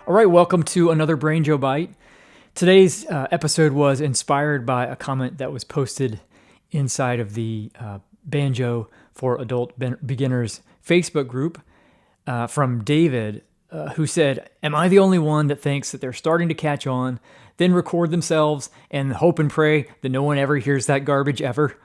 All right, welcome to another Brainjo Bite. Today's episode was inspired by a comment that was posted inside of the Banjo for Adult Beginners Facebook group from David, who said, "Am I the only one that thinks that they're starting to catch on, then record themselves and hope and pray that no one ever hears that garbage ever?"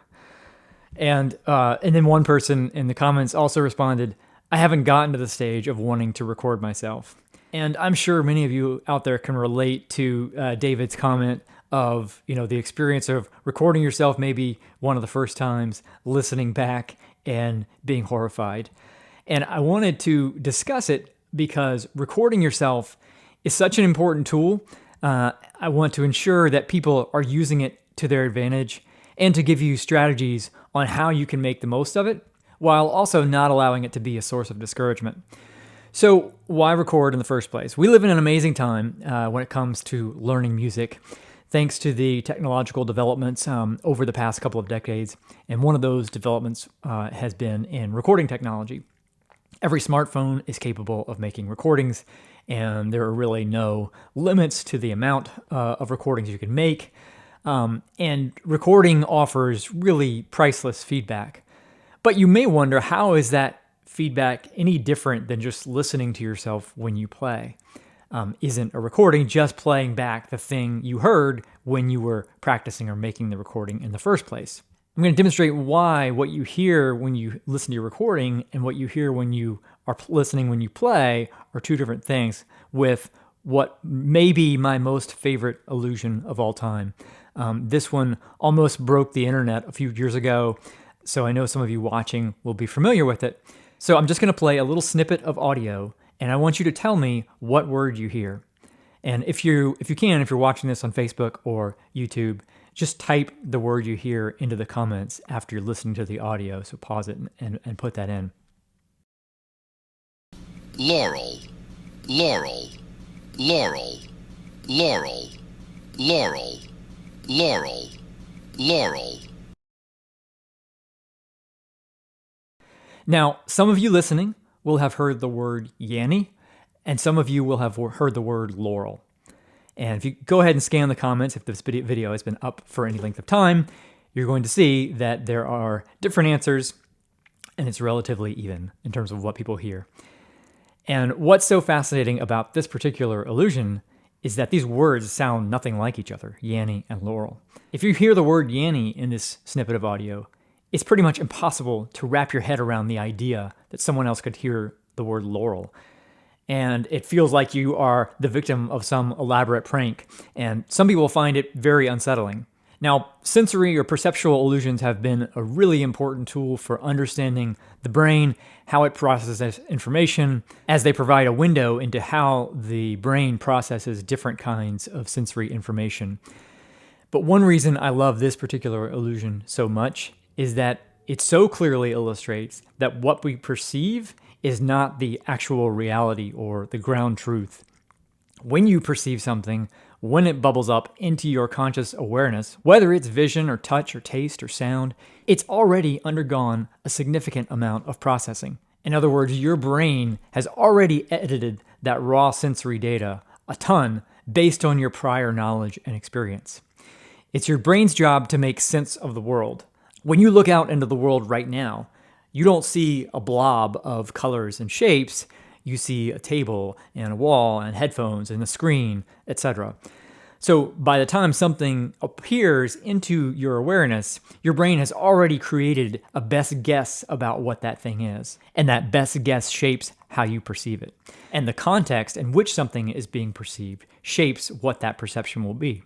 And then one person in the comments also responded, "I haven't gotten to the stage of wanting to record myself." And I'm sure many of you out there can relate to David's comment of, the experience of recording yourself maybe one of the first times, listening back and being horrified. And I wanted to discuss it because recording yourself is such an important tool. I want to ensure that people are using it to their advantage and to give you strategies on how you can make the most of it, while also not allowing it to be a source of discouragement. So why record in the first place? We live in an amazing time when it comes to learning music, thanks to the technological developments over the past couple of decades. And one of those developments has been in recording technology. Every smartphone is capable of making recordings, and there are really no limits to the amount of recordings you can make. And recording offers really priceless feedback. But you may wonder, how is that feedback any different than just listening to yourself when you play? Isn't a recording just playing back the thing you heard when you were practicing or making the recording in the first place? I'm going to demonstrate why what you hear when you listen to your recording and what you hear when you are listening when you play are two different things, with what may be my most favorite illusion of all time. This one almost broke the internet a few years ago, so I know some of you watching will be familiar with it. So I'm just going to play a little snippet of audio, and I want you to tell me what word you hear. And if you're watching this on Facebook or YouTube, just type the word you hear into the comments after you're listening to the audio. So pause it and put that in. Laurel, laurel, laurel, laurel, laurel, laurel, laurel. Now, some of you listening will have heard the word Yanny, and some of you will have heard the word laurel. And if you go ahead and scan the comments, if this video has been up for any length of time, you're going to see that there are different answers, and it's relatively even in terms of what people hear. And what's so fascinating about this particular illusion is that these words sound nothing like each other, Yanny and laurel. If you hear the word Yanny in this snippet of audio, it's pretty much impossible to wrap your head around the idea that someone else could hear the word laurel. And it feels like you are the victim of some elaborate prank, and some people find it very unsettling. Now, sensory or perceptual illusions have been a really important tool for understanding the brain, how it processes information, as they provide a window into how the brain processes different kinds of sensory information. But one reason I love this particular illusion so much is that it so clearly illustrates that what we perceive is not the actual reality or the ground truth. When you perceive something, when it bubbles up into your conscious awareness, whether it's vision or touch or taste or sound, it's already undergone a significant amount of processing. In other words, your brain has already edited that raw sensory data a ton based on your prior knowledge and experience. It's your brain's job to make sense of the world. When you look out into the world right now, you don't see a blob of colors and shapes. You see a table and a wall and headphones and a screen, etc. So by the time something appears into your awareness, your brain has already created a best guess about what that thing is. And that best guess shapes how you perceive it. And the context in which something is being perceived shapes what that perception will be.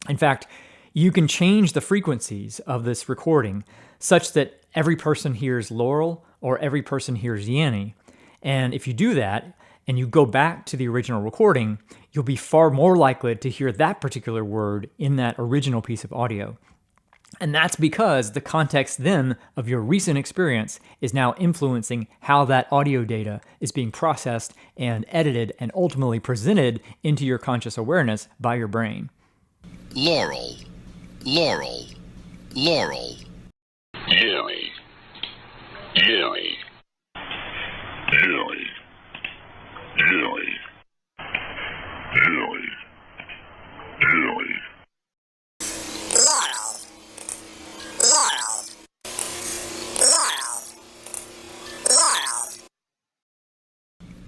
In fact, you can change the frequencies of this recording such that every person hears laurel or every person hears Yanny. And if you do that and you go back to the original recording, you'll be far more likely to hear that particular word in that original piece of audio. And that's because the context then of your recent experience is now influencing how that audio data is being processed and edited and ultimately presented into your conscious awareness by your brain. Laurel, laurel, laurel. Yanny, Yanny, Yanny, Yanny,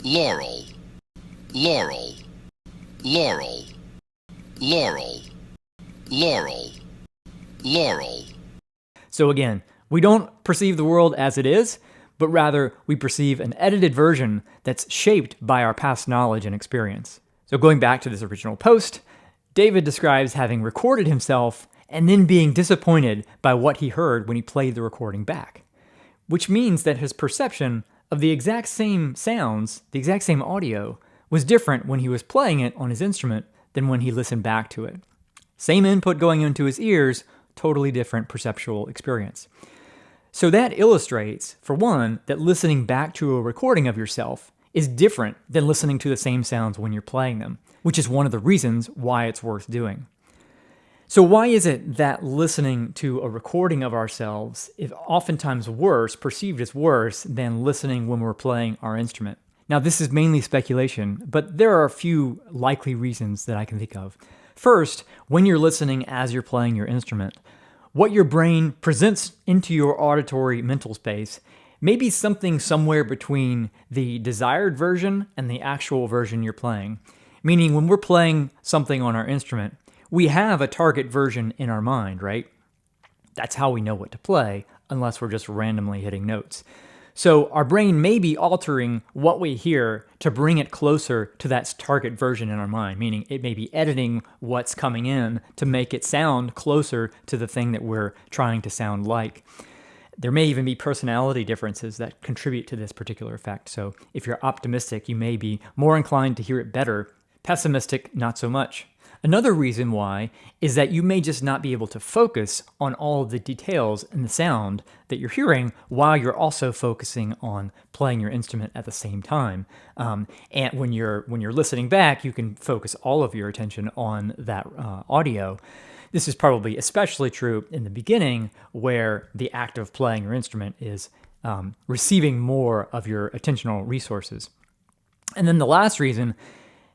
laurel, laurel, laurel, laurel, laurel, laurel. So again, we don't perceive the world as it is, but rather we perceive an edited version that's shaped by our past knowledge and experience. So going back to this original post, David describes having recorded himself and then being disappointed by what he heard when he played the recording back, which means that his perception of the exact same sounds, the exact same audio, was different when he was playing it on his instrument than when he listened back to it. Same input going into his ears, totally different perceptual experience. So that illustrates, for one, that listening back to a recording of yourself is different than listening to the same sounds when you're playing them, which is one of the reasons why it's worth doing. So why is it that listening to a recording of ourselves is oftentimes worse, perceived as worse, than listening when we're playing our instrument? Now, this is mainly speculation, but there are a few likely reasons that I can think of. First, when you're listening as you're playing your instrument, what your brain presents into your auditory mental space may be something somewhere between the desired version and the actual version you're playing. Meaning, when we're playing something on our instrument, we have a target version in our mind, right? That's how we know what to play, unless we're just randomly hitting notes. So our brain may be altering what we hear to bring it closer to that target version in our mind, meaning it may be editing what's coming in to make it sound closer to the thing that we're trying to sound like. There may even be personality differences that contribute to this particular effect. So if you're optimistic, you may be more inclined to hear it better. Pessimistic, not so much. Another reason why is that you may just not be able to focus on all of the details and the sound that you're hearing while you're also focusing on playing your instrument at the same time. And when you're listening back, you can focus all of your attention on that audio. This is probably especially true in the beginning, where the act of playing your instrument is receiving more of your attentional resources. And then the last reason,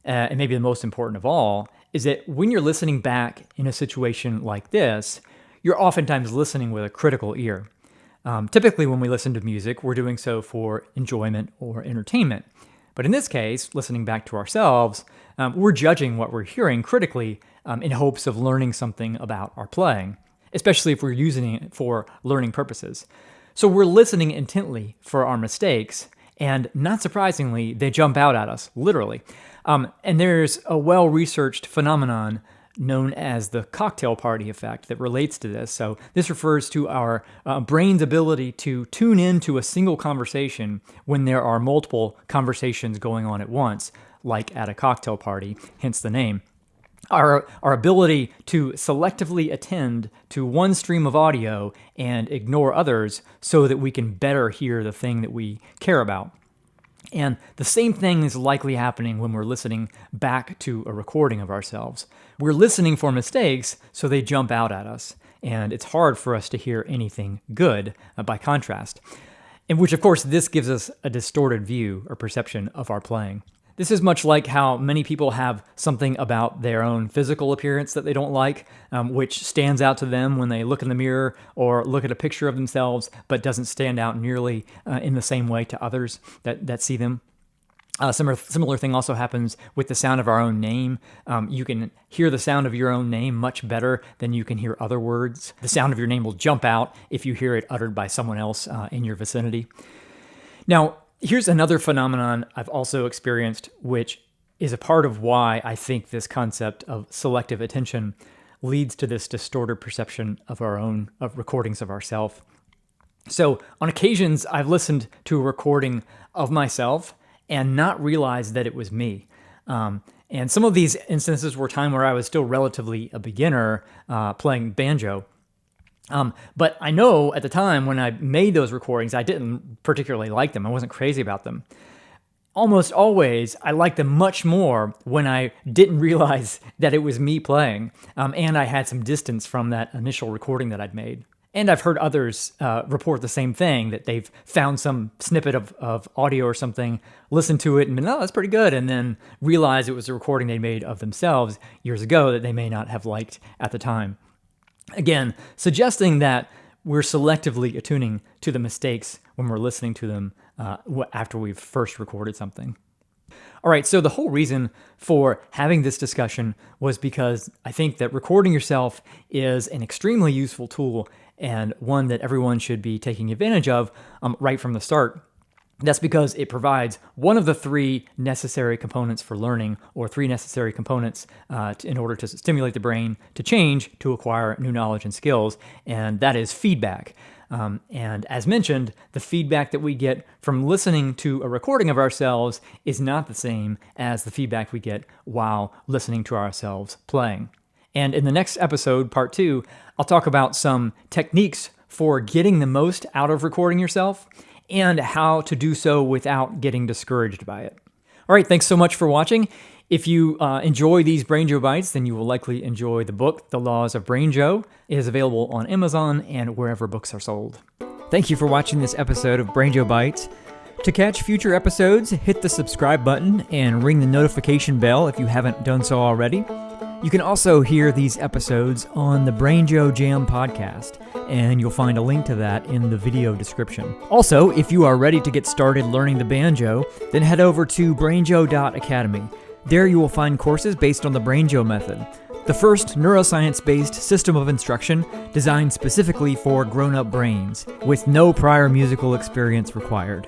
and maybe the most important of all, is that when you're listening back in a situation like this, you're oftentimes listening with a critical ear. Typically, when we listen to music, we're doing so for enjoyment or entertainment. But in this case, listening back to ourselves, we're judging what we're hearing critically in hopes of learning something about our playing, especially if we're using it for learning purposes. So we're listening intently for our mistakes, and not surprisingly, they jump out at us, literally. And there's a well-researched phenomenon known as the cocktail party effect that relates to this. So this refers to our brain's ability to tune into a single conversation when there are multiple conversations going on at once, like at a cocktail party, hence the name. Our ability to selectively attend to one stream of audio and ignore others so that we can better hear the thing that we care about. And the same thing is likely happening when we're listening back to a recording of ourselves. We're listening for mistakes, so they jump out at us, and it's hard for us to hear anything good by contrast. In which, of course, this gives us a distorted view or perception of our playing. This is much like how many people have something about their own physical appearance that they don't like, which stands out to them when they look in the mirror or look at a picture of themselves, but doesn't stand out nearly in the same way to others that see them. Similar thing also happens with the sound of our own name. You can hear the sound of your own name much better than you can hear other words. The sound of your name will jump out if you hear it uttered by someone else in your vicinity. Now, here's another phenomenon I've also experienced, which is a part of why I think this concept of selective attention leads to this distorted perception of recordings of ourselves. So on occasions, I've listened to a recording of myself and not realized that it was me. And some of these instances were time where I was still relatively a beginner playing banjo. But I know at the time when I made those recordings, I didn't particularly like them. I wasn't crazy about them. Almost always, I liked them much more when I didn't realize that it was me playing, and I had some distance from that initial recording that I'd made. And I've heard others report the same thing, that they've found some snippet of audio or something, listened to it, and been, oh, that's pretty good, and then realized it was a recording they made of themselves years ago that they may not have liked at the time. Again, suggesting that we're selectively attuning to the mistakes when we're listening to them after we've first recorded something. All right, so the whole reason for having this discussion was because I think that recording yourself is an extremely useful tool and one that everyone should be taking advantage of right from the start. That's because it provides one of the three necessary components for learning, or three necessary components in order to stimulate the brain to change, to acquire new knowledge and skills, and that is feedback. And as mentioned, the feedback that we get from listening to a recording of ourselves is not the same as the feedback we get while listening to ourselves playing. And in the next episode, part 2, I'll talk about some techniques for getting the most out of recording yourself and how to do so without getting discouraged by it. All right, thanks so much for watching. If you enjoy these Brainjo Bites, then you will likely enjoy the book, The Laws of Brainjo. It is available on Amazon and wherever books are sold. Thank you for watching this episode of Brainjo Bites. To catch future episodes, hit the subscribe button and ring the notification bell if you haven't done so already. You can also hear these episodes on the Brainjo Jam podcast, and you'll find a link to that in the video description. Also, if you are ready to get started learning the banjo, then head over to brainjo.academy. There you will find courses based on the Brainjo method, the first neuroscience-based system of instruction designed specifically for grown-up brains, with no prior musical experience required.